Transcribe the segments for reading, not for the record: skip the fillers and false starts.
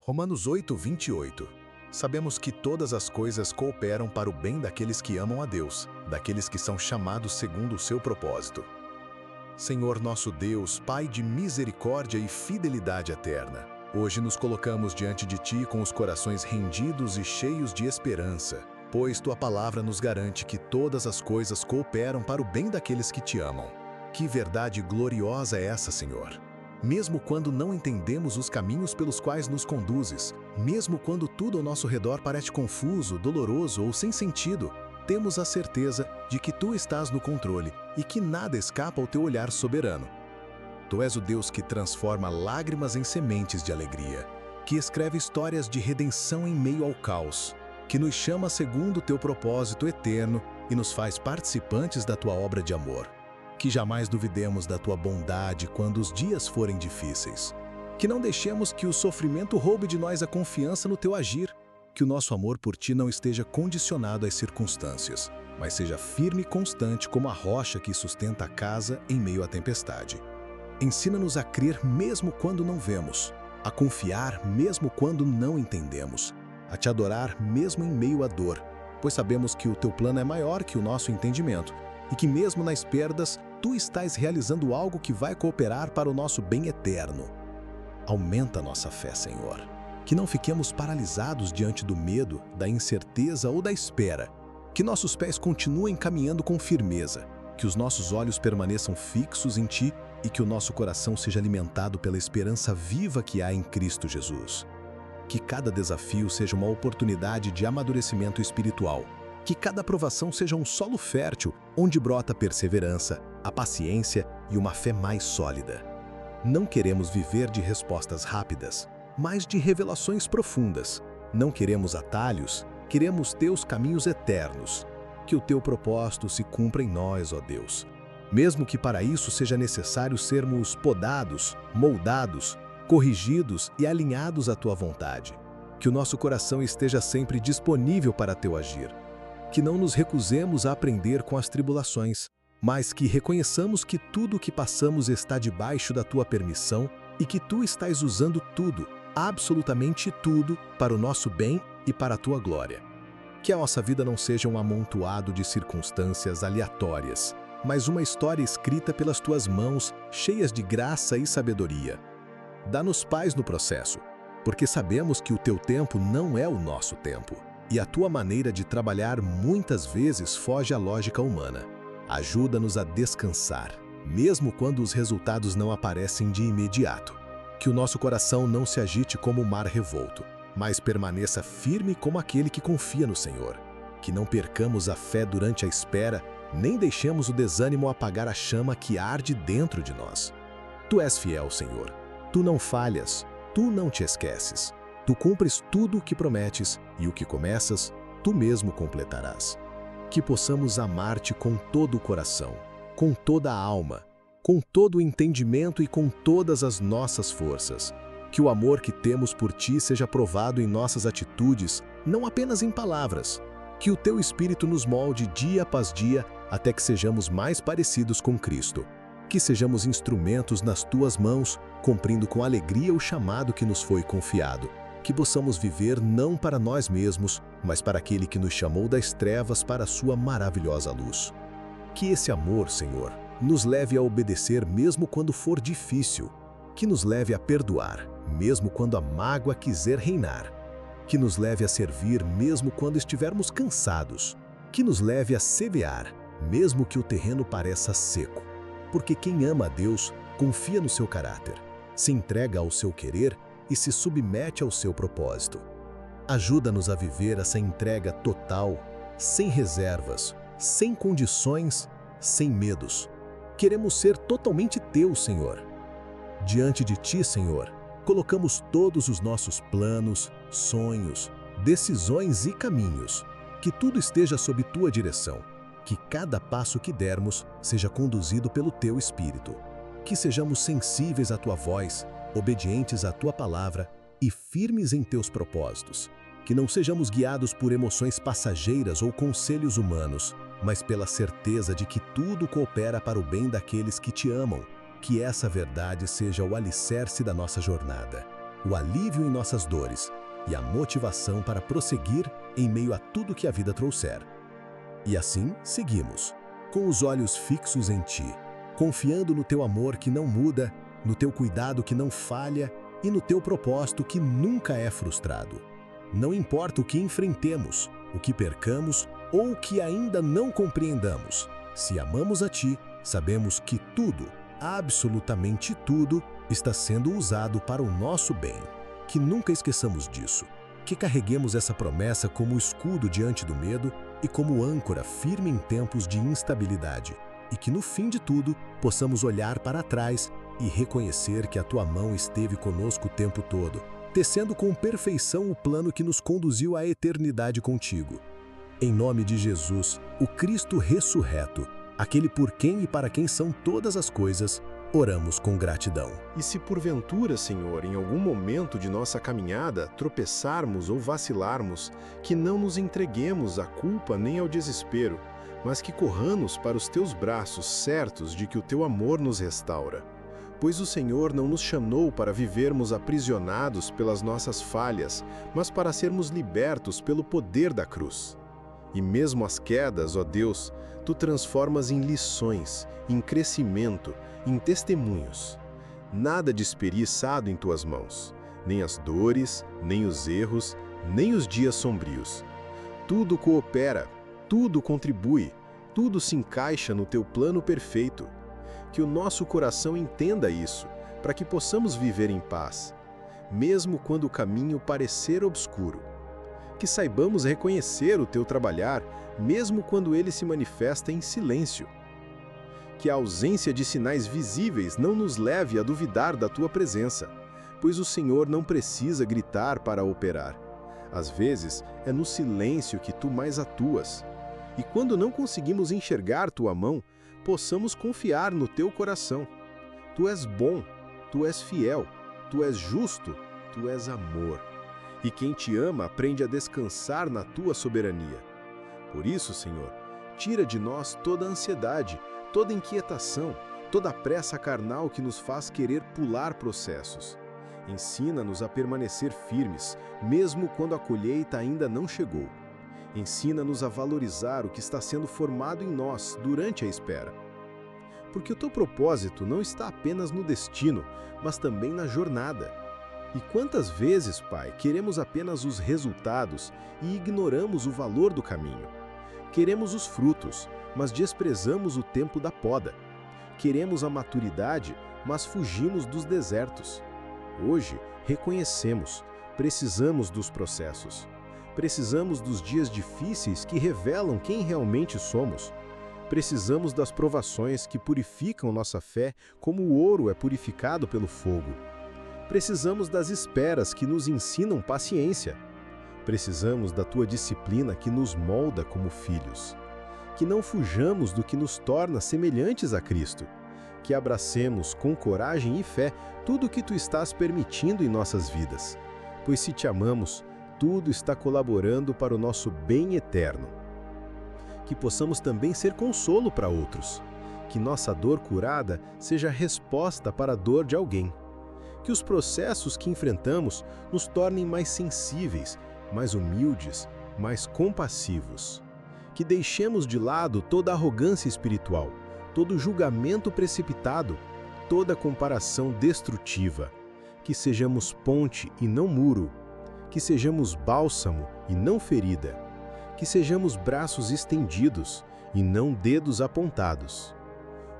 Romanos 8, 28. Sabemos que todas as coisas cooperam para o bem daqueles que amam a Deus, daqueles que são chamados segundo o seu propósito. Senhor nosso Deus, Pai de misericórdia e fidelidade eterna, hoje nos colocamos diante de Ti com os corações rendidos e cheios de esperança, pois Tua palavra nos garante que todas as coisas cooperam para o bem daqueles que Te amam. Que verdade gloriosa é essa, Senhor! Mesmo quando não entendemos os caminhos pelos quais nos conduzes, mesmo quando tudo ao nosso redor parece confuso, doloroso ou sem sentido, temos a certeza de que Tu estás no controle e que nada escapa ao Teu olhar soberano. Tu és o Deus que transforma lágrimas em sementes de alegria, que escreve histórias de redenção em meio ao caos, que nos chama segundo o Teu propósito eterno e nos faz participantes da Tua obra de amor. Que jamais duvidemos da Tua bondade quando os dias forem difíceis. Que não deixemos que o sofrimento roube de nós a confiança no Teu agir. Que o nosso amor por Ti não esteja condicionado às circunstâncias, mas seja firme e constante como a rocha que sustenta a casa em meio à tempestade. Ensina-nos a crer mesmo quando não vemos, a confiar mesmo quando não entendemos, a Te adorar mesmo em meio à dor, pois sabemos que o Teu plano é maior que o nosso entendimento e que mesmo nas perdas, Tu estás realizando algo que vai cooperar para o nosso bem eterno. Aumenta a nossa fé, Senhor. Que não fiquemos paralisados diante do medo, da incerteza ou da espera. Que nossos pés continuem caminhando com firmeza. Que os nossos olhos permaneçam fixos em Ti e que o nosso coração seja alimentado pela esperança viva que há em Cristo Jesus. Que cada desafio seja uma oportunidade de amadurecimento espiritual. Que cada provação seja um solo fértil, onde brota a perseverança, a paciência e uma fé mais sólida. Não queremos viver de respostas rápidas, mas de revelações profundas. Não queremos atalhos, queremos Teus caminhos eternos. Que o Teu propósito se cumpra em nós, ó Deus. Mesmo que para isso seja necessário sermos podados, moldados, corrigidos e alinhados à Tua vontade. Que o nosso coração esteja sempre disponível para Teu agir. Que não nos recusemos a aprender com as tribulações, mas que reconheçamos que tudo o que passamos está debaixo da Tua permissão e que Tu estás usando tudo, absolutamente tudo, para o nosso bem e para a Tua glória. Que a nossa vida não seja um amontoado de circunstâncias aleatórias, mas uma história escrita pelas Tuas mãos, cheias de graça e sabedoria. Dá-nos paz no processo, porque sabemos que o Teu tempo não é o nosso tempo. E a Tua maneira de trabalhar muitas vezes foge à lógica humana. Ajuda-nos a descansar, mesmo quando os resultados não aparecem de imediato. Que o nosso coração não se agite como o mar revolto, mas permaneça firme como aquele que confia no Senhor. Que não percamos a fé durante a espera, nem deixemos o desânimo apagar a chama que arde dentro de nós. Tu és fiel, Senhor. Tu não falhas, Tu não te esqueces. Tu cumpres tudo o que prometes e o que começas, Tu mesmo completarás. Que possamos amar-te com todo o coração, com toda a alma, com todo o entendimento e com todas as nossas forças. Que o amor que temos por Ti seja provado em nossas atitudes, não apenas em palavras. Que o Teu Espírito nos molde dia após dia até que sejamos mais parecidos com Cristo. Que sejamos instrumentos nas Tuas mãos, cumprindo com alegria o chamado que nos foi confiado. Que possamos viver não para nós mesmos, mas para aquele que nos chamou das trevas para a Sua maravilhosa luz. Que esse amor, Senhor, nos leve a obedecer mesmo quando for difícil. Que nos leve a perdoar, mesmo quando a mágoa quiser reinar. Que nos leve a servir mesmo quando estivermos cansados. Que nos leve a semear, mesmo que o terreno pareça seco. Porque quem ama a Deus confia no seu caráter, se entrega ao seu querer e se submete ao seu propósito. Ajuda-nos a viver essa entrega total, sem reservas, sem condições, sem medos. Queremos ser totalmente Teus, Senhor. Diante de Ti, Senhor, colocamos todos os nossos planos, sonhos, decisões e caminhos. Que tudo esteja sob Tua direção. Que cada passo que dermos seja conduzido pelo Teu Espírito. Que sejamos sensíveis à Tua voz, obedientes à Tua palavra e firmes em Teus propósitos. Que não sejamos guiados por emoções passageiras ou conselhos humanos, mas pela certeza de que tudo coopera para o bem daqueles que Te amam. Que essa verdade seja o alicerce da nossa jornada. o alívio em nossas dores e a motivação para prosseguir em meio a tudo que a vida trouxer. E assim seguimos, com os olhos fixos em Ti, confiando no Teu amor que não muda, no Teu cuidado que não falha e no Teu propósito que nunca é frustrado. Não importa o que enfrentemos, o que percamos ou o que ainda não compreendamos, se amamos a Ti, sabemos que tudo, absolutamente tudo, está sendo usado para o nosso bem. Que nunca esqueçamos disso, que carreguemos essa promessa como escudo diante do medo e como âncora firme em tempos de instabilidade, e que no fim de tudo possamos olhar para trás e reconhecer que a Tua mão esteve conosco o tempo todo, tecendo com perfeição o plano que nos conduziu à eternidade contigo. Em nome de Jesus, o Cristo ressurreto, aquele por quem e para quem são todas as coisas, oramos com gratidão. E se porventura, Senhor, em algum momento de nossa caminhada, tropeçarmos ou vacilarmos, que não nos entreguemos à culpa nem ao desespero, mas que corramos para os Teus braços, certos de que o Teu amor nos restaura. Pois o Senhor não nos chamou para vivermos aprisionados pelas nossas falhas, mas para sermos libertos pelo poder da cruz. E mesmo as quedas, ó Deus, Tu transformas em lições, em crescimento, em testemunhos. Nada desperdiçado em Tuas mãos, nem as dores, nem os erros, nem os dias sombrios. Tudo coopera, tudo contribui, tudo se encaixa no Teu plano perfeito. Que o nosso coração entenda isso, para que possamos viver em paz, mesmo quando o caminho parecer obscuro. Que saibamos reconhecer o Teu trabalhar, mesmo quando ele se manifesta em silêncio. Que a ausência de sinais visíveis não nos leve a duvidar da Tua presença, pois o Senhor não precisa gritar para operar. Às vezes, é no silêncio que Tu mais atuas. E quando não conseguimos enxergar Tua mão, possamos confiar no Teu coração. Tu és bom, Tu és fiel, Tu és justo, Tu és amor. E quem Te ama aprende a descansar na Tua soberania. Por isso, Senhor, tira de nós toda a ansiedade, toda a inquietação, toda a pressa carnal que nos faz querer pular processos. Ensina-nos a permanecer firmes, mesmo quando a colheita ainda não chegou. Ensina-nos a valorizar o que está sendo formado em nós durante a espera. Porque o Teu propósito não está apenas no destino, mas também na jornada. E quantas vezes, Pai, queremos apenas os resultados e ignoramos o valor do caminho? Queremos os frutos, mas desprezamos o tempo da poda. Queremos a maturidade, mas fugimos dos desertos. Hoje, reconhecemos, precisamos dos processos. Precisamos dos dias difíceis que revelam quem realmente somos. Precisamos das provações que purificam nossa fé como o ouro é purificado pelo fogo. Precisamos das esperas que nos ensinam paciência. Precisamos da Tua disciplina que nos molda como filhos. Que não fujamos do que nos torna semelhantes a Cristo. Que abracemos com coragem e fé tudo o que Tu estás permitindo em nossas vidas. Pois se Te amamos, tudo está colaborando para o nosso bem eterno. Que possamos também ser consolo para outros. Que nossa dor curada seja resposta para a dor de alguém. Que os processos que enfrentamos nos tornem mais sensíveis, mais humildes, mais compassivos. Que deixemos de lado toda arrogância espiritual, todo julgamento precipitado, toda comparação destrutiva. Que sejamos ponte e não muro. Que sejamos bálsamo e não ferida. Que sejamos braços estendidos e não dedos apontados.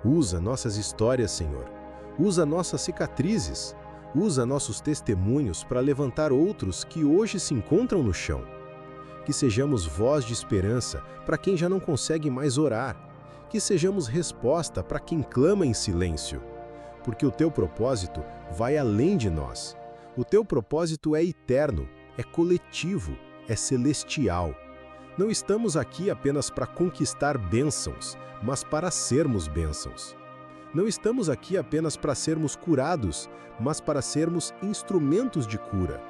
Usa nossas histórias, Senhor. Usa nossas cicatrizes. Usa nossos testemunhos para levantar outros que hoje se encontram no chão. Que sejamos voz de esperança para quem já não consegue mais orar. Que sejamos resposta para quem clama em silêncio. Porque o Teu propósito vai além de nós. O Teu propósito é eterno, é coletivo, é celestial. Não estamos aqui apenas para conquistar bênçãos, mas para sermos bênçãos. Não estamos aqui apenas para sermos curados, mas para sermos instrumentos de cura.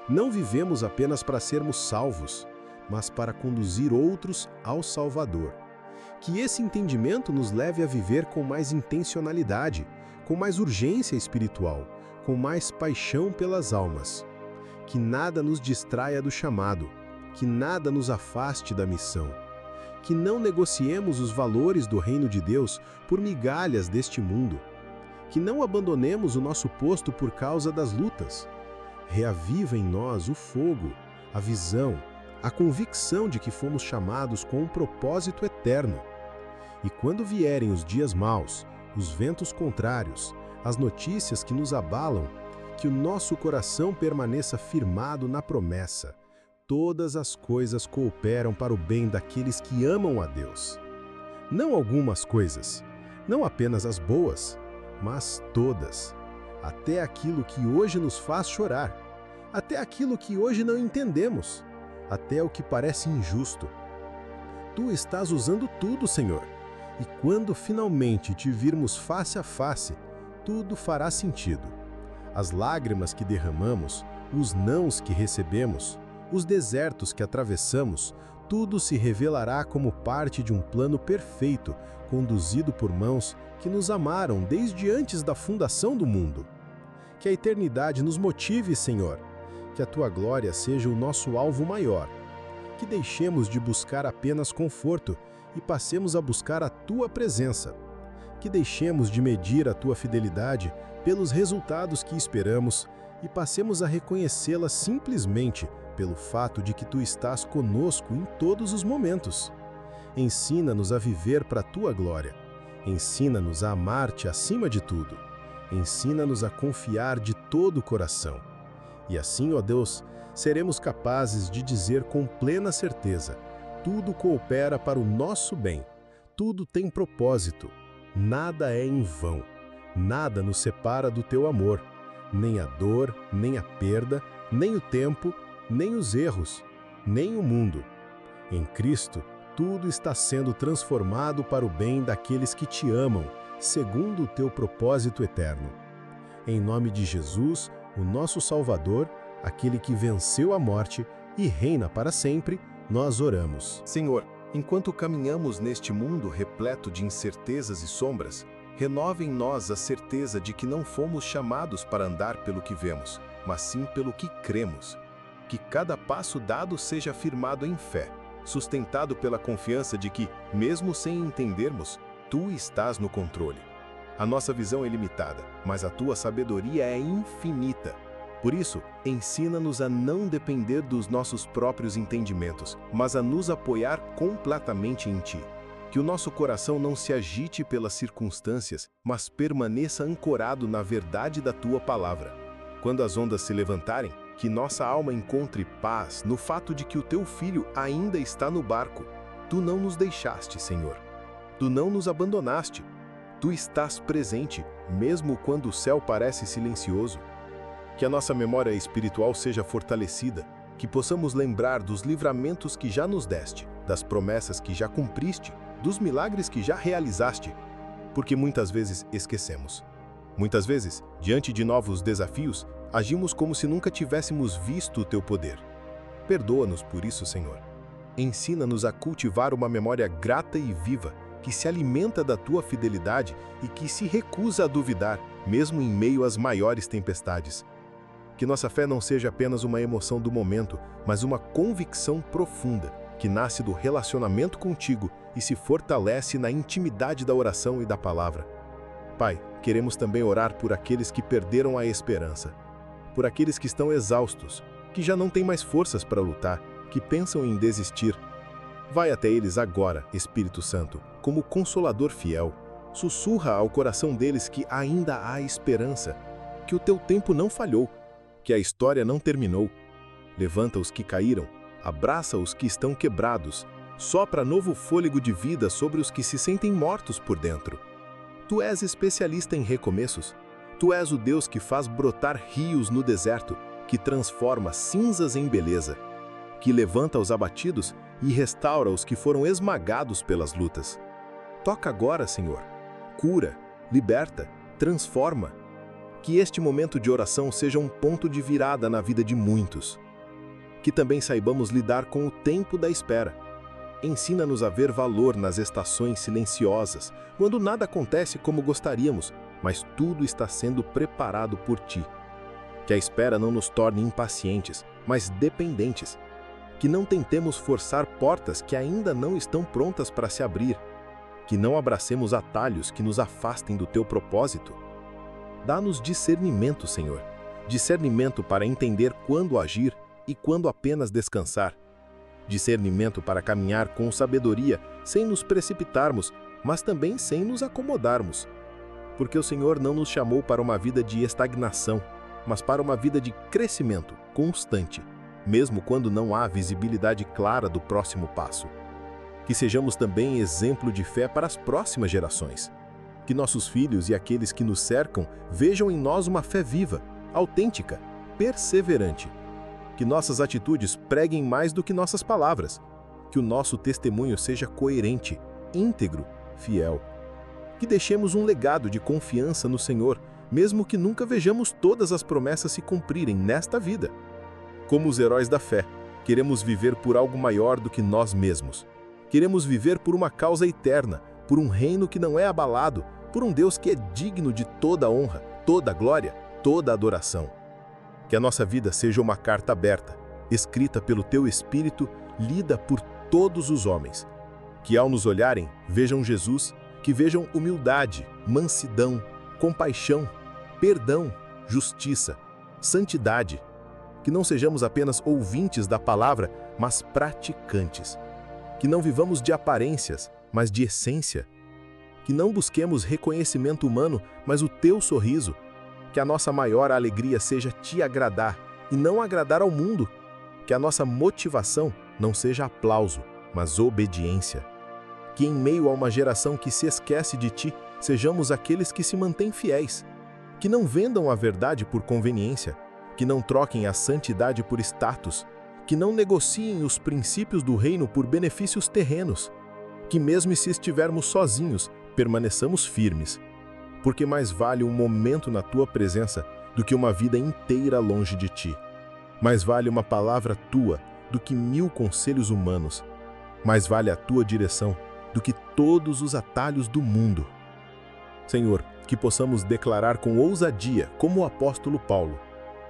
Não vivemos apenas para sermos salvos, mas para conduzir outros ao Salvador. Que esse entendimento nos leve a viver com mais intencionalidade, com mais urgência espiritual, com mais paixão pelas almas. Que nada nos distraia do chamado, que nada nos afaste da missão. Que não negociemos os valores do reino de Deus por migalhas deste mundo. Que não abandonemos o nosso posto por causa das lutas. Reaviva em nós o fogo, a visão, a convicção de que fomos chamados com um propósito eterno. E quando vierem os dias maus, os ventos contrários, as notícias que nos abalam, que o nosso coração permaneça firmado na promessa: todas as coisas cooperam para o bem daqueles que amam a Deus. Não algumas coisas, não apenas as boas, mas todas. Até aquilo que hoje nos faz chorar, até aquilo que hoje não entendemos, até o que parece injusto. Tu estás usando tudo, Senhor, e quando finalmente te virmos face a face, tudo fará sentido. As lágrimas que derramamos, os nãos que recebemos, os desertos que atravessamos, tudo se revelará como parte de um plano perfeito, conduzido por mãos que nos amaram desde antes da fundação do mundo. Que a eternidade nos motive, Senhor, que a Tua glória seja o nosso alvo maior, que deixemos de buscar apenas conforto e passemos a buscar a Tua presença, que deixemos de medir a Tua fidelidade pelos resultados que esperamos e passemos a reconhecê-la simplesmente pelo fato de que Tu estás conosco em todos os momentos. Ensina-nos a viver para a Tua glória. Ensina-nos a amar-Te acima de tudo. Ensina-nos a confiar de todo o coração. E assim, ó Deus, seremos capazes de dizer com plena certeza: tudo coopera para o nosso bem, tudo tem propósito, nada é em vão, nada nos separa do Teu amor, nem a dor, nem a perda, nem o tempo, nem os erros, nem o mundo. Em Cristo, tudo está sendo transformado para o bem daqueles que Te amam, segundo o Teu propósito eterno. Em nome de Jesus, o nosso Salvador, aquele que venceu a morte e reina para sempre, nós oramos. Senhor, enquanto caminhamos neste mundo repleto de incertezas e sombras, renova em nós a certeza de que não fomos chamados para andar pelo que vemos, mas sim pelo que cremos. Que cada passo dado seja firmado em fé, sustentado pela confiança de que, mesmo sem entendermos, Tu estás no controle. A nossa visão é limitada, mas a Tua sabedoria é infinita. Por isso, ensina-nos a não depender dos nossos próprios entendimentos, mas a nos apoiar completamente em Ti. Que o nosso coração não se agite pelas circunstâncias, mas permaneça ancorado na verdade da Tua palavra. Quando as ondas se levantarem, que nossa alma encontre paz no fato de que o Teu Filho ainda está no barco. Tu não nos deixaste, Senhor. Tu não nos abandonaste. Tu estás presente, mesmo quando o céu parece silencioso. Que a nossa memória espiritual seja fortalecida, que possamos lembrar dos livramentos que já nos deste, das promessas que já cumpriste, dos milagres que já realizaste, porque muitas vezes esquecemos. Muitas vezes, diante de novos desafios, agimos como se nunca tivéssemos visto o Teu poder. Perdoa-nos por isso, Senhor. Ensina-nos a cultivar uma memória grata e viva, que se alimenta da Tua fidelidade e que se recusa a duvidar, mesmo em meio às maiores tempestades. Que nossa fé não seja apenas uma emoção do momento, mas uma convicção profunda, que nasce do relacionamento contigo e se fortalece na intimidade da oração e da palavra. Pai, queremos também orar por aqueles que perderam a esperança, por aqueles que estão exaustos, que já não têm mais forças para lutar, que pensam em desistir. Vai até eles agora, Espírito Santo, como Consolador fiel. Sussurra ao coração deles que ainda há esperança, que o Teu tempo não falhou, que a história não terminou. Levanta os que caíram, abraça os que estão quebrados, sopra novo fôlego de vida sobre os que se sentem mortos por dentro. Tu és especialista em recomeços. Tu és o Deus que faz brotar rios no deserto, que transforma cinzas em beleza, que levanta os abatidos e restaura os que foram esmagados pelas lutas. Toca agora, Senhor. Cura, liberta, transforma. Que este momento de oração seja um ponto de virada na vida de muitos. Que também saibamos lidar com o tempo da espera. Ensina-nos a ver valor nas estações silenciosas, quando nada acontece como gostaríamos, mas tudo está sendo preparado por Ti. Que a espera não nos torne impacientes, mas dependentes. Que não tentemos forçar portas que ainda não estão prontas para se abrir. Que não abracemos atalhos que nos afastem do Teu propósito. Dá-nos discernimento, Senhor. Discernimento para entender quando agir e quando apenas descansar. Discernimento para caminhar com sabedoria, sem nos precipitarmos, mas também sem nos acomodarmos. Porque o Senhor não nos chamou para uma vida de estagnação, mas para uma vida de crescimento constante, mesmo quando não há visibilidade clara do próximo passo. Que sejamos também exemplo de fé para as próximas gerações. Que nossos filhos e aqueles que nos cercam vejam em nós uma fé viva, autêntica, perseverante. Que nossas atitudes preguem mais do que nossas palavras. Que o nosso testemunho seja coerente, íntegro, fiel. Que deixemos um legado de confiança no Senhor, mesmo que nunca vejamos todas as promessas se cumprirem nesta vida. Como os heróis da fé, queremos viver por algo maior do que nós mesmos. Queremos viver por uma causa eterna, por um reino que não é abalado, por um Deus que é digno de toda honra, toda glória, toda adoração. Que a nossa vida seja uma carta aberta, escrita pelo Teu Espírito, lida por todos os homens. Que ao nos olharem, vejam Jesus, que vejam humildade, mansidão, compaixão, perdão, justiça, santidade. Que não sejamos apenas ouvintes da palavra, mas praticantes. Que não vivamos de aparências, mas de essência. Que não busquemos reconhecimento humano, mas o Teu sorriso. Que a nossa maior alegria seja Te agradar e não agradar ao mundo. Que a nossa motivação não seja aplauso, mas obediência. Que em meio a uma geração que se esquece de Ti, sejamos aqueles que se mantêm fiéis. Que não vendam a verdade por conveniência. Que não troquem a santidade por status. Que não negociem os princípios do reino por benefícios terrenos. Que mesmo se estivermos sozinhos, permaneçamos firmes. Porque mais vale um momento na Tua presença do que uma vida inteira longe de Ti. Mais vale uma palavra Tua do que 1000 conselhos humanos. Mais vale a Tua direção do que todos os atalhos do mundo. Senhor, que possamos declarar com ousadia, como o apóstolo Paulo: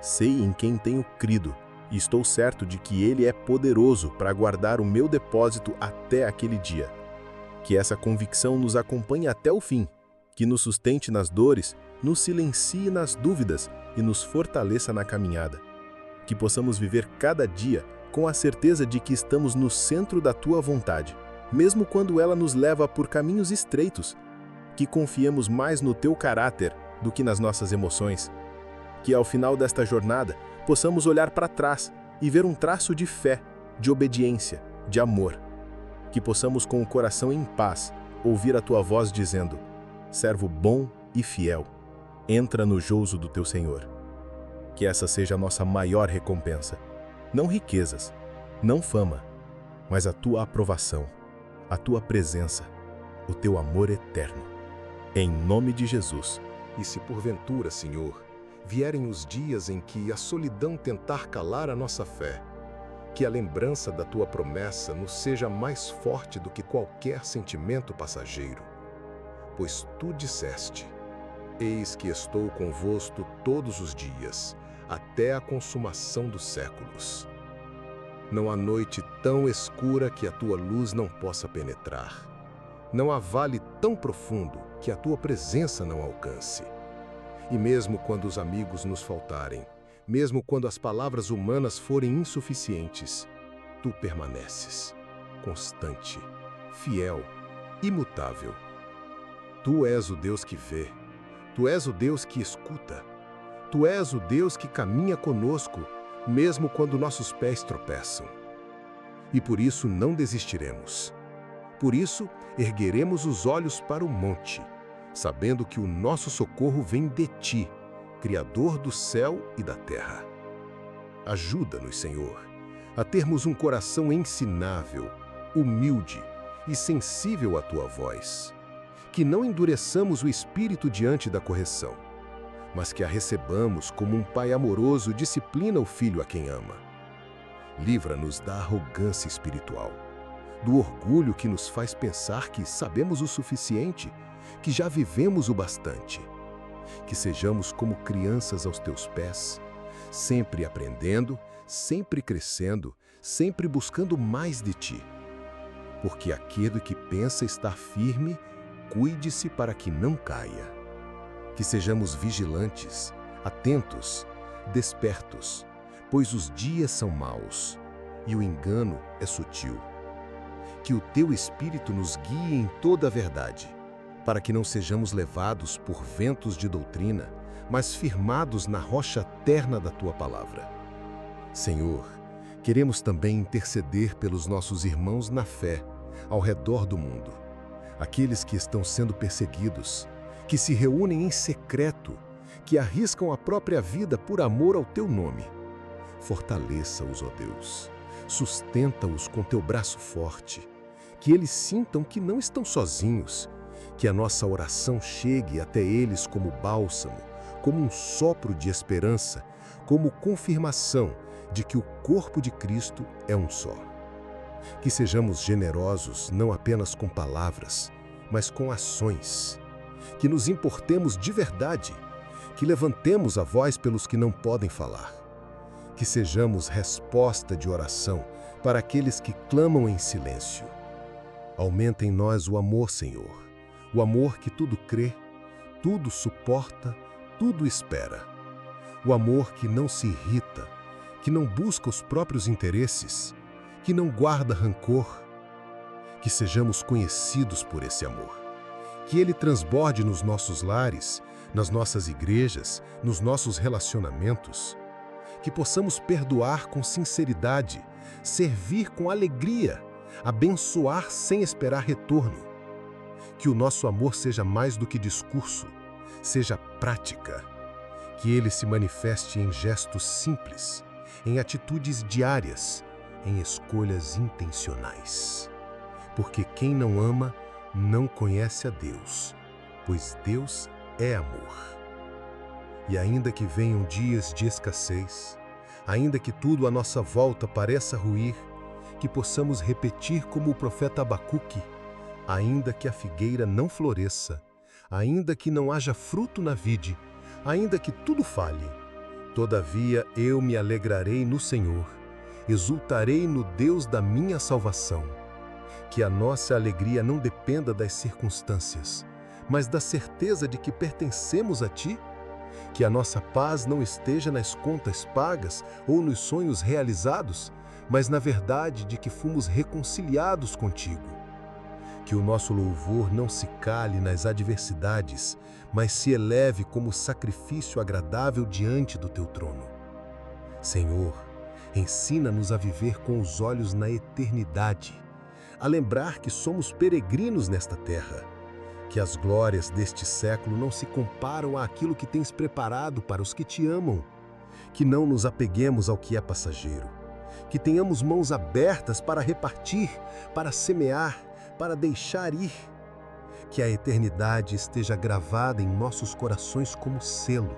sei em quem tenho crido, e estou certo de que Ele é poderoso para guardar o meu depósito até aquele dia. Que essa convicção nos acompanhe até o fim, que nos sustente nas dores, nos silencie nas dúvidas e nos fortaleça na caminhada. Que possamos viver cada dia com a certeza de que estamos no centro da Tua vontade, mesmo quando ela nos leva por caminhos estreitos. Que confiemos mais no Teu caráter do que nas nossas emoções. Que ao final desta jornada possamos olhar para trás e ver um traço de fé, de obediência, de amor. Que possamos com o coração em paz ouvir a Tua voz dizendo: servo bom e fiel, entra no jouso do Teu Senhor. Que essa seja a nossa maior recompensa. Não riquezas, não fama, mas a Tua aprovação, a Tua presença, o Teu amor eterno. Em nome de Jesus. E se porventura, Senhor, vierem os dias em que a solidão tentar calar a nossa fé, que a lembrança da Tua promessa nos seja mais forte do que qualquer sentimento passageiro. Pois Tu disseste: eis que estou convosco todos os dias, até a consumação dos séculos. Não há noite tão escura que a Tua luz não possa penetrar. Não há vale tão profundo que a Tua presença não alcance. E mesmo quando os amigos nos faltarem, mesmo quando as palavras humanas forem insuficientes, Tu permaneces, constante, fiel, imutável. Tu és o Deus que vê, Tu és o Deus que escuta, Tu és o Deus que caminha conosco, mesmo quando nossos pés tropeçam. E por isso não desistiremos. Por isso, ergueremos os olhos para o monte, sabendo que o nosso socorro vem de Ti, Criador do céu e da terra. Ajuda-nos, Senhor, a termos um coração ensinável, humilde e sensível à Tua voz. Que não endureçamos o espírito diante da correção, mas que a recebamos como um pai amoroso disciplina o filho a quem ama. Livra-nos da arrogância espiritual, do orgulho que nos faz pensar que sabemos o suficiente, que já vivemos o bastante. Que sejamos como crianças aos teus pés, sempre aprendendo, sempre crescendo, sempre buscando mais de ti. Porque aquele que pensa estar firme, cuide-se para que não caia. Que sejamos vigilantes, atentos, despertos, pois os dias são maus e o engano é sutil. Que o teu Espírito nos guie em toda a verdade, para que não sejamos levados por ventos de doutrina, mas firmados na rocha terna da tua palavra. Senhor, queremos também interceder pelos nossos irmãos na fé, ao redor do mundo, aqueles que estão sendo perseguidos, que se reúnem em secreto, que arriscam a própria vida por amor ao teu nome. Fortaleça-os, ó Deus, sustenta-os com teu braço forte, que eles sintam que não estão sozinhos, que a nossa oração chegue até eles como bálsamo, como um sopro de esperança, como confirmação de que o corpo de Cristo é um só. Que sejamos generosos não apenas com palavras, mas com ações. Que nos importemos de verdade, que levantemos a voz pelos que não podem falar. Que sejamos resposta de oração para aqueles que clamam em silêncio. Aumenta em nós o amor, Senhor, o amor que tudo crê, tudo suporta, tudo espera. O amor que não se irrita, que não busca os próprios interesses, que não guarda rancor. Que sejamos conhecidos por esse amor. Que ele transborde nos nossos lares, nas nossas igrejas, nos nossos relacionamentos. Que possamos perdoar com sinceridade, servir com alegria, abençoar sem esperar retorno. Que o nosso amor seja mais do que discurso, seja prática. Que ele se manifeste em gestos simples, em atitudes diárias, em escolhas intencionais. Porque quem não ama, não conhece a Deus, pois Deus é amor. E ainda que venham dias de escassez, ainda que tudo à nossa volta pareça ruir, que possamos repetir como o profeta Abacuque: ainda que a figueira não floresça, ainda que não haja fruto na vide, ainda que tudo falhe, todavia eu me alegrarei no Senhor, exultarei no Deus da minha salvação. Que a nossa alegria não dependa das circunstâncias, mas da certeza de que pertencemos a Ti. Que a nossa paz não esteja nas contas pagas ou nos sonhos realizados, mas na verdade de que fomos reconciliados contigo. Que o nosso louvor não se cale nas adversidades, mas se eleve como sacrifício agradável diante do Teu trono. Senhor, ensina-nos a viver com os olhos na eternidade, a lembrar que somos peregrinos nesta terra, que as glórias deste século não se comparam àquilo que tens preparado para os que te amam, que não nos apeguemos ao que é passageiro, que tenhamos mãos abertas para repartir, para semear, para deixar ir, que a eternidade esteja gravada em nossos corações como selo,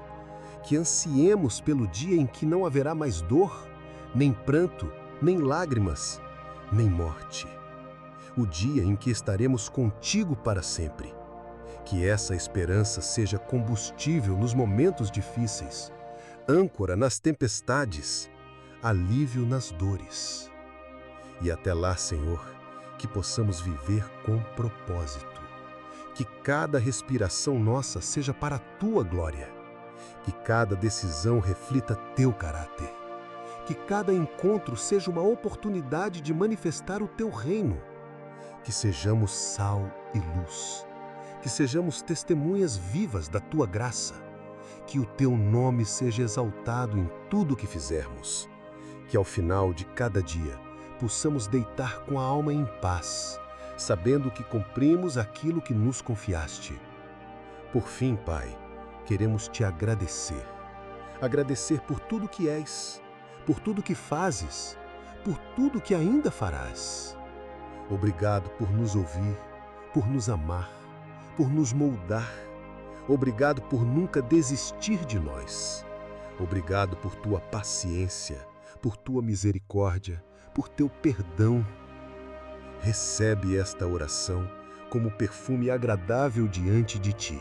que ansiemos pelo dia em que não haverá mais dor, nem pranto, nem lágrimas, nem morte. O dia em que estaremos contigo para sempre. Que essa esperança seja combustível nos momentos difíceis, âncora nas tempestades, alívio nas dores. E até lá, Senhor, que possamos viver com propósito. Que cada respiração nossa seja para a Tua glória. Que cada decisão reflita Teu caráter. Que cada encontro seja uma oportunidade de manifestar o Teu reino. Que sejamos sal e luz, que sejamos testemunhas vivas da Tua graça, que o Teu nome seja exaltado em tudo o que fizermos, que ao final de cada dia possamos deitar com a alma em paz, sabendo que cumprimos aquilo que nos confiaste. Por fim, Pai, queremos Te agradecer. Agradecer por tudo que és, por tudo que fazes, por tudo que ainda farás. Obrigado por nos ouvir, por nos amar, por nos moldar. Obrigado por nunca desistir de nós. Obrigado por Tua paciência, por Tua misericórdia, por Teu perdão. Recebe esta oração como perfume agradável diante de Ti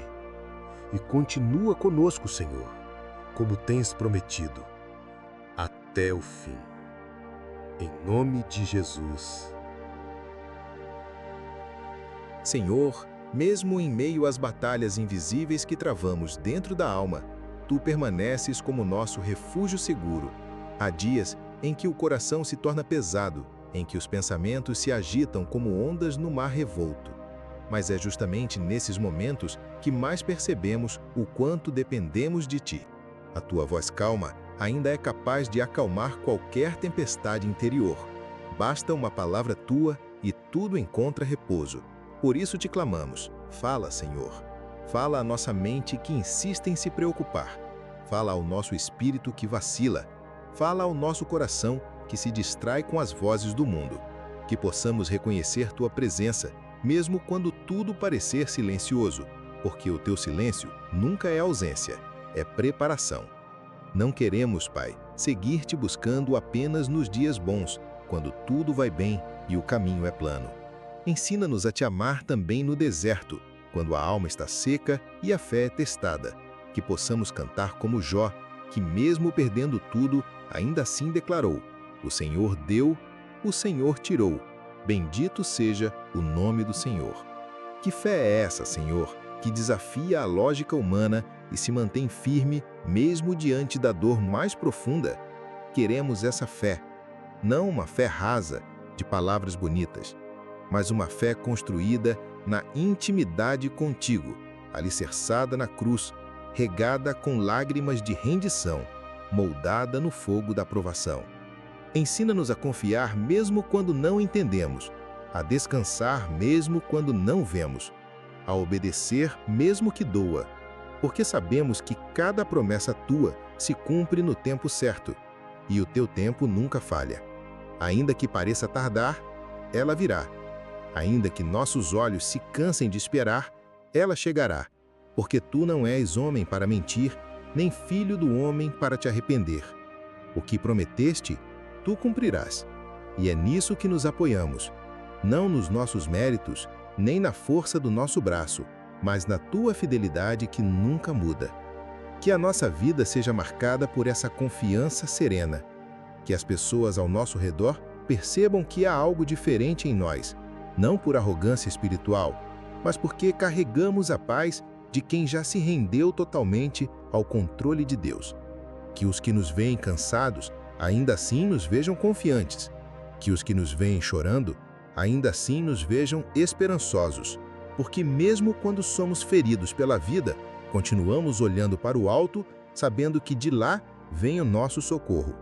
e continua conosco, Senhor, como tens prometido, até o fim. Em nome de Jesus. Senhor, mesmo em meio às batalhas invisíveis que travamos dentro da alma, Tu permaneces como nosso refúgio seguro. Há dias em que o coração se torna pesado, em que os pensamentos se agitam como ondas no mar revolto. Mas é justamente nesses momentos que mais percebemos o quanto dependemos de Ti. A Tua voz calma ainda é capaz de acalmar qualquer tempestade interior. Basta uma palavra Tua e tudo encontra repouso. Por isso te clamamos, fala, Senhor. Fala à nossa mente que insiste em se preocupar. Fala ao nosso espírito que vacila. Fala ao nosso coração que se distrai com as vozes do mundo. Que possamos reconhecer Tua presença, mesmo quando tudo parecer silencioso, porque o Teu silêncio nunca é ausência, é preparação. Não queremos, Pai, seguir Te buscando apenas nos dias bons, quando tudo vai bem e o caminho é plano. Ensina-nos a Te amar também no deserto, quando a alma está seca e a fé é testada. Que possamos cantar como Jó, que mesmo perdendo tudo, ainda assim declarou: o Senhor deu, o Senhor tirou. Bendito seja o nome do Senhor. Que fé é essa, Senhor, que desafia a lógica humana e se mantém firme mesmo diante da dor mais profunda? Queremos essa fé, não uma fé rasa, de palavras bonitas, mas uma fé construída na intimidade contigo, alicerçada na cruz, regada com lágrimas de rendição, moldada no fogo da provação. Ensina-nos a confiar mesmo quando não entendemos, a descansar mesmo quando não vemos, a obedecer mesmo que doa, porque sabemos que cada promessa Tua se cumpre no tempo certo, e o Teu tempo nunca falha. Ainda que pareça tardar, ela virá. Ainda que nossos olhos se cansem de esperar, ela chegará, porque Tu não és homem para mentir, nem filho do homem para te arrepender. O que prometeste, Tu cumprirás. E é nisso que nos apoiamos, não nos nossos méritos, nem na força do nosso braço, mas na Tua fidelidade que nunca muda. Que a nossa vida seja marcada por essa confiança serena. Que as pessoas ao nosso redor percebam que há algo diferente em nós, não por arrogância espiritual, mas porque carregamos a paz de quem já se rendeu totalmente ao controle de Deus. Que os que nos veem cansados, ainda assim nos vejam confiantes. Que os que nos veem chorando, ainda assim nos vejam esperançosos. Porque mesmo quando somos feridos pela vida, continuamos olhando para o alto, sabendo que de lá vem o nosso socorro.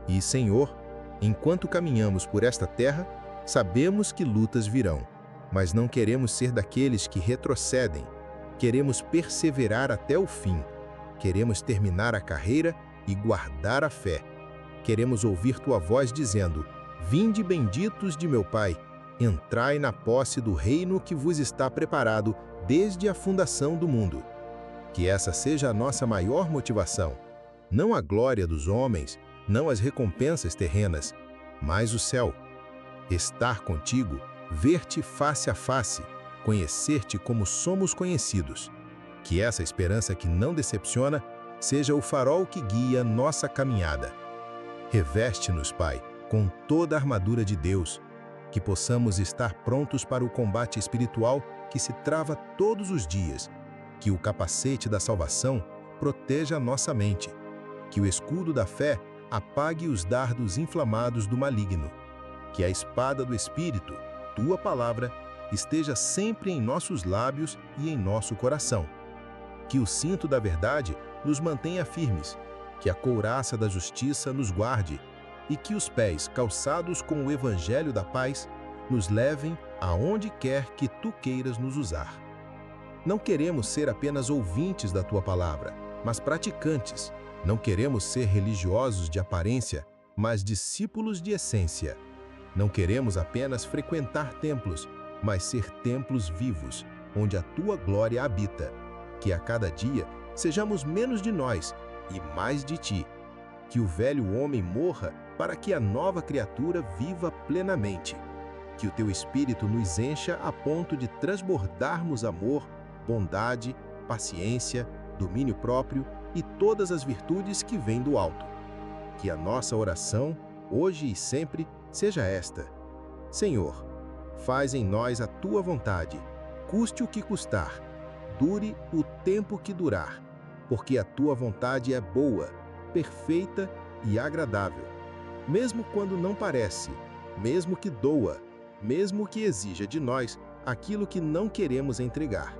E, Senhor, enquanto caminhamos por esta terra, sabemos que lutas virão, mas não queremos ser daqueles que retrocedem. Queremos perseverar até o fim. Queremos terminar a carreira e guardar a fé. Queremos ouvir Tua voz dizendo: vinde benditos de meu Pai, entrai na posse do reino que vos está preparado desde a fundação do mundo. Que essa seja a nossa maior motivação, não a glória dos homens, não as recompensas terrenas, mas o céu. Estar contigo, ver-te face a face, conhecer-te como somos conhecidos. Que essa esperança que não decepciona seja o farol que guia nossa caminhada. Reveste-nos, Pai, com toda a armadura de Deus, que possamos estar prontos para o combate espiritual que se trava todos os dias, que o capacete da salvação proteja a nossa mente, que o escudo da fé apague os dardos inflamados do maligno, que a espada do Espírito, Tua palavra, esteja sempre em nossos lábios e em nosso coração, que o cinto da verdade nos mantenha firmes, que a couraça da justiça nos guarde e que os pés calçados com o evangelho da paz nos levem aonde quer que Tu queiras nos usar. Não queremos ser apenas ouvintes da Tua palavra, mas praticantes. Não queremos ser religiosos de aparência, mas discípulos de essência. Não queremos apenas frequentar templos, mas ser templos vivos, onde a Tua glória habita. Que a cada dia sejamos menos de nós e mais de Ti. Que o velho homem morra para que a nova criatura viva plenamente. Que o Teu Espírito nos encha a ponto de transbordarmos amor, bondade, paciência, domínio próprio e todas as virtudes que vêm do alto. Que a nossa oração, hoje e sempre, seja esta: Senhor, faz em nós a tua vontade, custe o que custar, dure o tempo que durar, porque a tua vontade é boa, perfeita e agradável. Mesmo quando não parece, mesmo que doa, mesmo que exija de nós aquilo que não queremos entregar.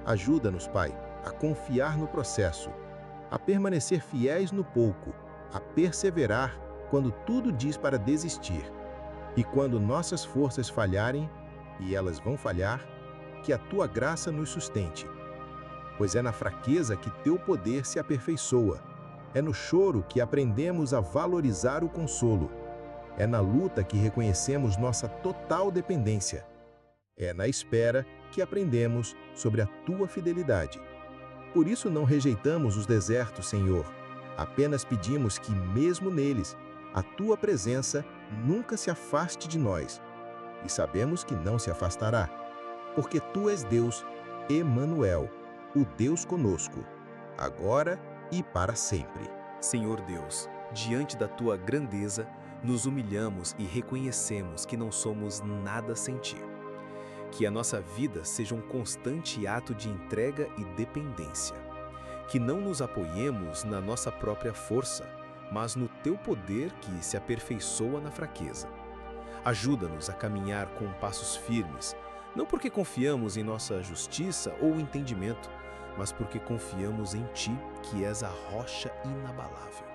Ajuda-nos, Pai, a confiar no processo, a permanecer fiéis no pouco, a perseverar quando tudo diz para desistir. E quando nossas forças falharem, e elas vão falhar, que a tua graça nos sustente. Pois é na fraqueza que teu poder se aperfeiçoa. É no choro que aprendemos a valorizar o consolo. É na luta que reconhecemos nossa total dependência. É na espera que aprendemos sobre a tua fidelidade. Por isso não rejeitamos os desertos, Senhor. Apenas pedimos que, mesmo neles, a tua presença nunca se afaste de nós. E sabemos que não se afastará, porque tu és Deus, Emanuel, o Deus conosco, agora e para sempre. Senhor Deus, diante da tua grandeza, nos humilhamos e reconhecemos que não somos nada sem ti. Que a nossa vida seja um constante ato de entrega e dependência. Que não nos apoiemos na nossa própria força, mas no teu poder que se aperfeiçoa na fraqueza. Ajuda-nos a caminhar com passos firmes, não porque confiamos em nossa justiça ou entendimento, mas porque confiamos em ti, que és a rocha inabalável.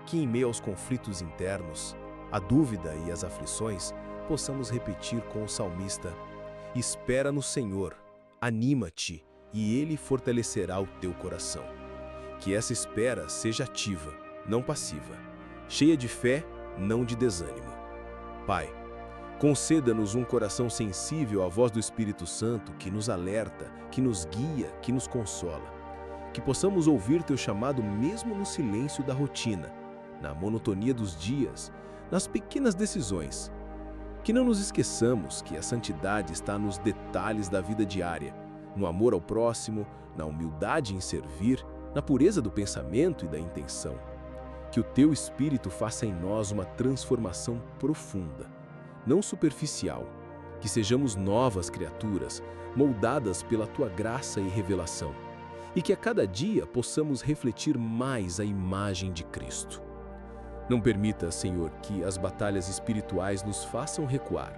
Que em meio aos conflitos internos, a dúvida e as aflições, possamos repetir com o salmista: espera no Senhor, anima-te, e Ele fortalecerá o teu coração. Que essa espera seja ativa, não passiva, cheia de fé, não de desânimo. Pai, conceda-nos um coração sensível à voz do Espírito Santo que nos alerta, que nos guia, que nos consola. Que possamos ouvir teu chamado mesmo no silêncio da rotina, na monotonia dos dias, nas pequenas decisões. Que não nos esqueçamos que a santidade está nos detalhes da vida diária, no amor ao próximo, na humildade em servir, na pureza do pensamento e da intenção. Que o teu Espírito faça em nós uma transformação profunda, não superficial. Que sejamos novas criaturas, moldadas pela tua graça e revelação. E que a cada dia possamos refletir mais a imagem de Cristo. Não permita, Senhor, que as batalhas espirituais nos façam recuar,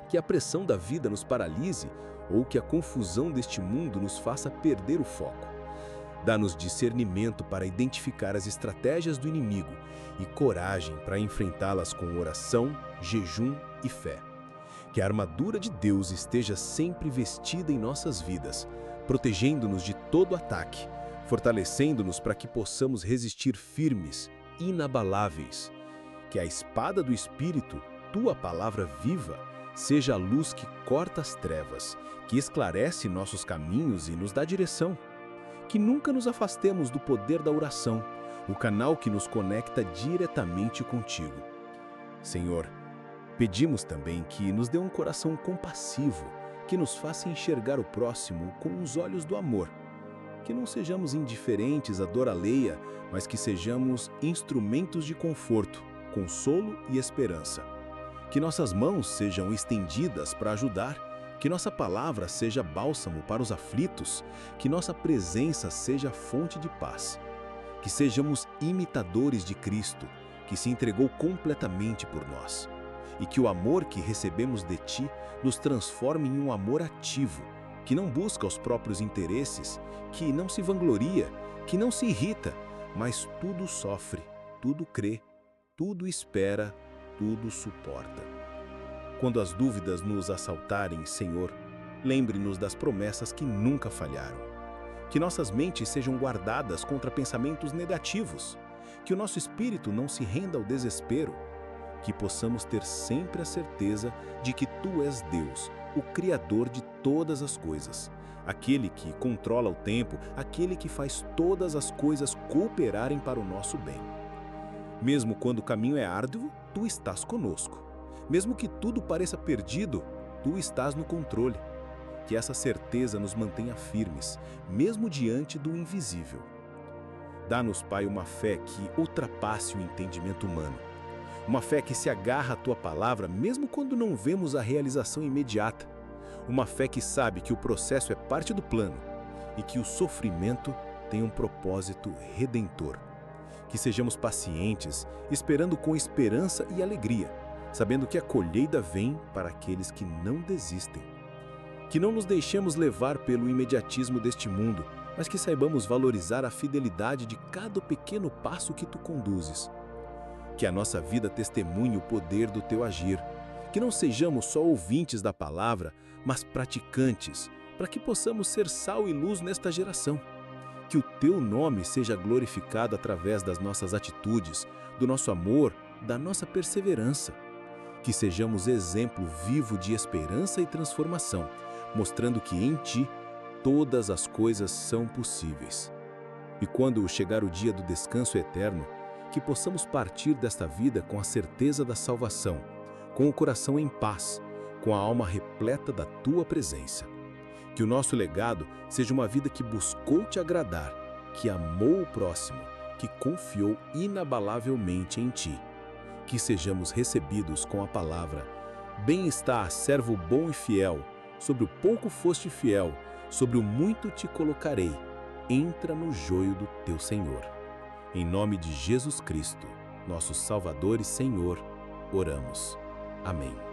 que a pressão da vida nos paralise ou que a confusão deste mundo nos faça perder o foco. Dá-nos discernimento para identificar as estratégias do inimigo e coragem para enfrentá-las com oração, jejum e fé. Que a armadura de Deus esteja sempre vestida em nossas vidas, protegendo-nos de todo ataque, fortalecendo-nos para que possamos resistir firmes, inabaláveis. Que a espada do Espírito, tua palavra viva, seja a luz que corta as trevas, que esclarece nossos caminhos e nos dá direção. Que nunca nos afastemos do poder da oração, o canal que nos conecta diretamente contigo. Senhor, pedimos também que nos dê um coração compassivo, que nos faça enxergar o próximo com os olhos do amor. Que não sejamos indiferentes à dor alheia, mas que sejamos instrumentos de conforto, consolo e esperança. Que nossas mãos sejam estendidas para ajudar, que nossa palavra seja bálsamo para os aflitos, que nossa presença seja fonte de paz. Que sejamos imitadores de Cristo, que se entregou completamente por nós. E que o amor que recebemos de Ti nos transforme em um amor ativo, que não busca os próprios interesses, que não se vangloria, que não se irrita, mas tudo sofre, tudo crê, tudo espera, tudo suporta. Quando as dúvidas nos assaltarem, Senhor, lembre-nos das promessas que nunca falharam. Que nossas mentes sejam guardadas contra pensamentos negativos, que o nosso espírito não se renda ao desespero, que possamos ter sempre a certeza de que Tu és Deus, o Criador de todas as coisas, aquele que controla o tempo, aquele que faz todas as coisas cooperarem para o nosso bem. Mesmo quando o caminho é árduo, Tu estás conosco. Mesmo que tudo pareça perdido, Tu estás no controle. que essa certeza nos mantenha firmes, mesmo diante do invisível. Dá-nos, Pai, uma fé que ultrapasse o entendimento humano. Uma fé que se agarra à Tua palavra, mesmo quando não vemos a realização imediata. Uma fé que sabe que o processo é parte do plano e que o sofrimento tem um propósito redentor. Que sejamos pacientes, esperando com esperança e alegria, sabendo que a colheita vem para aqueles que não desistem. Que não nos deixemos levar pelo imediatismo deste mundo, mas que saibamos valorizar a fidelidade de cada pequeno passo que Tu conduzes. Que a nossa vida testemunhe o poder do Teu agir. Que não sejamos só ouvintes da palavra, mas praticantes, para que possamos ser sal e luz nesta geração. Que o Teu nome seja glorificado através das nossas atitudes, do nosso amor, da nossa perseverança. Que sejamos exemplo vivo de esperança e transformação, mostrando que em Ti todas as coisas são possíveis. E quando chegar o dia do descanso eterno, que possamos partir desta vida com a certeza da salvação, com o coração em paz, com a alma repleta da Tua presença. Que o nosso legado seja uma vida que buscou Te agradar, que amou o próximo, que confiou inabalavelmente em Ti. Que sejamos recebidos com a palavra: bem está, servo bom e fiel, sobre o pouco foste fiel, sobre o muito te colocarei. Entra no joio do Teu Senhor. Em nome de Jesus Cristo, nosso Salvador e Senhor, oramos. Amém.